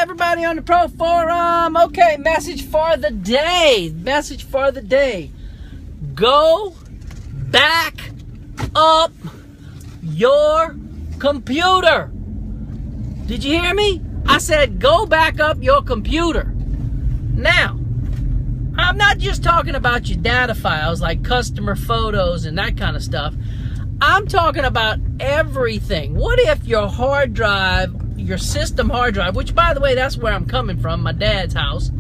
everybody on the Pro Forum. Okay, message for the day. Message for the day. Go back up your computer. Did you hear me? I said go back up your computer. Now, I'm not just talking about your data files like customer photos and that kind of stuff. I'm talking about everything. What if your hard drive, your system hard drive, which by the way, that's where I'm coming from, my dad's house.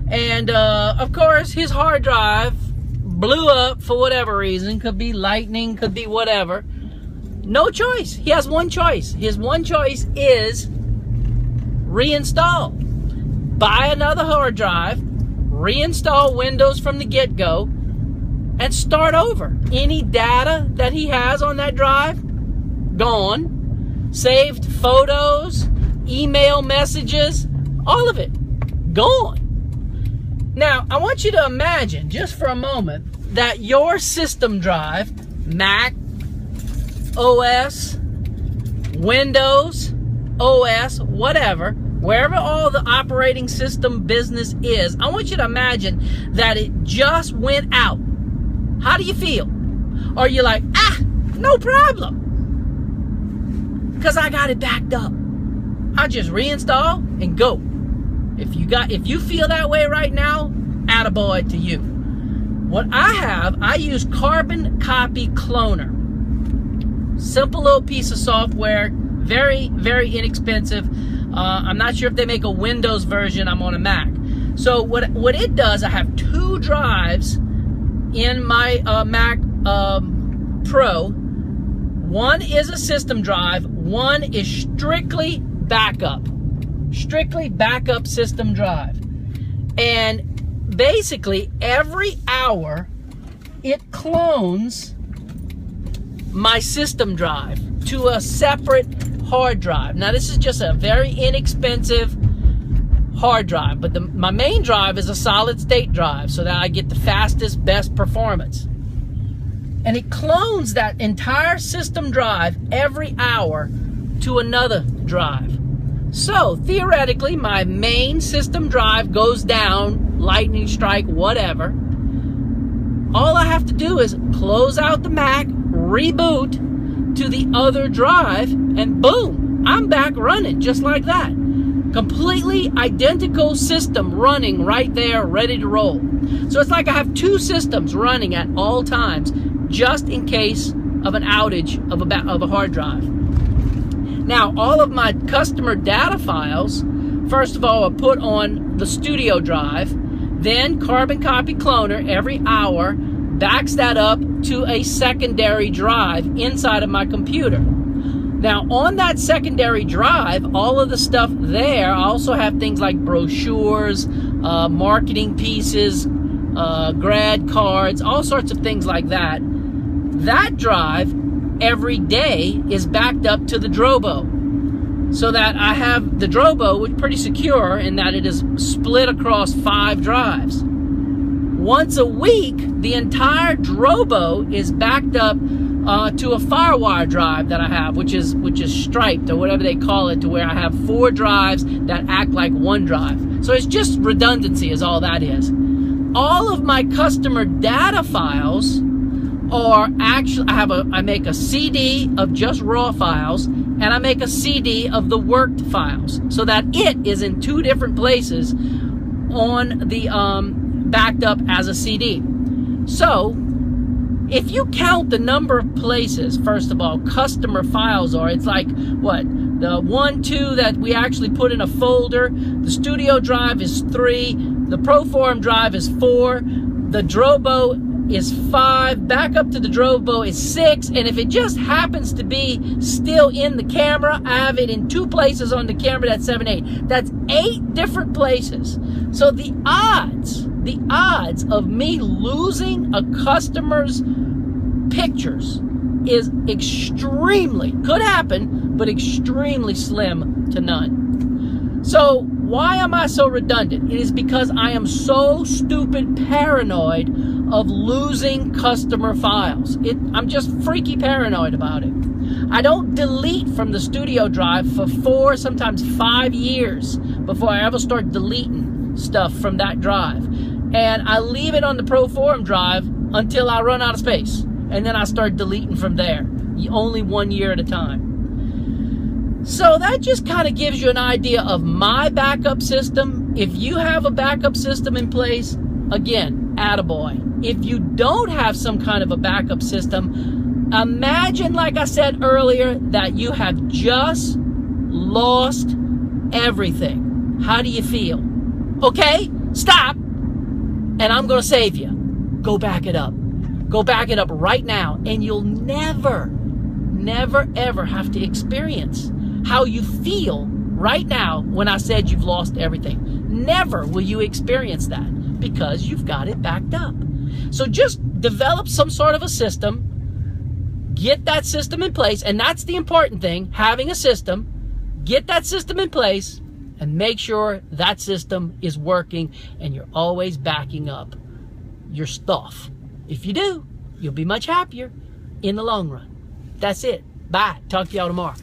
And of course, his hard drive blew up for whatever reason. Could be lightning, could be whatever. No choice. He has one choice. His one choice is reinstall. Buy another hard drive, reinstall Windows from the get-go, and start over. Any data that he has on that drive, gone. Saved photos, email messages, all of it, gone. Now, I want you to imagine, just for a moment, that your system drive, Mac, OS, Windows, OS, whatever, wherever all the operating system business is, I want you to imagine that it just went out. How do you feel? Are you like, no problem, because I got it backed up. I'll just reinstall and go. If you feel that way right now, attaboy to you. What I have, I use Carbon Copy Cloner. Simple little piece of software, very, very inexpensive. I'm not sure if they make a Windows version. I'm on a Mac. So what it does, I have 2 drives in my Mac Pro. One is a system drive. One is strictly backup. Strictly backup system drive. And basically every hour it clones my system drive to a separate hard drive. Now this is just a very inexpensive hard drive, but my main drive is a solid state drive so that I get the fastest, best performance. And it clones that entire system drive every hour to another drive. So theoretically, my main system drive goes down, lightning strike, whatever. All I have to do is close out the Mac, reboot to the other drive, and boom, I'm back running just like that. Completely identical system running right there, ready to roll. So it's like I have 2 systems running at all times, just in case of an outage of a hard drive. Now, all of my customer data files, first of all, are put on the studio drive, then Carbon Copy Cloner every hour backs that up to a secondary drive inside of my computer. Now, on that secondary drive, all of the stuff there, I also have things like brochures, marketing pieces, grad cards, all sorts of things like that. That drive every day is backed up to the Drobo, so that I have the Drobo, which is pretty secure in that it is split across 5 drives. Once a week, the entire Drobo is backed up to a FireWire drive that I have, which is striped or whatever they call it, to where I have 4 drives that act like 1 drive. So it's just redundancy is all that is. All of my customer data files are actually, I make a CD of just raw files, and I make a CD of the worked files, so that it is in 2 different places on the backed up as a CD. So if you count the number of places, first of all, customer files are, it's like, what, the 1, 2 that we actually put in a folder, the studio drive is 3, the Pro Forum drive is 4, the Drobo is 5, back up to the Drobo is 6, and if it just happens to be still in the camera, I have it in 2 places on the camera, that's 7, 8. That's 8 different places. So the odds of me losing a customer's pictures is extremely, could happen, but extremely slim to none. So why am I so redundant? It is because I am so stupid paranoid of losing customer files. I'm just freaky paranoid about it. I don't delete from the studio drive for 4, sometimes 5 years before I ever start deleting stuff from that drive. And I leave it on the Proforum drive until I run out of space. And then I start deleting from there, only 1 year at a time. So that just kind of gives you an idea of my backup system. If you have a backup system in place, again, attaboy. If you don't have some kind of a backup system, imagine, like I said earlier, that you have just lost everything. How do you feel? Okay, stop, and I'm going to save you. Go back it up. Go back it up right now, and you'll never, ever have to experience how you feel right now when I said you've lost everything. Never will you experience that because you've got it backed up. So just develop some sort of a system, get that system in place, and that's the important thing, having a system. Get that system in place and make sure that system is working and you're always backing up your stuff. If you do, you'll be much happier in the long run. That's it. Bye. Talk to y'all tomorrow.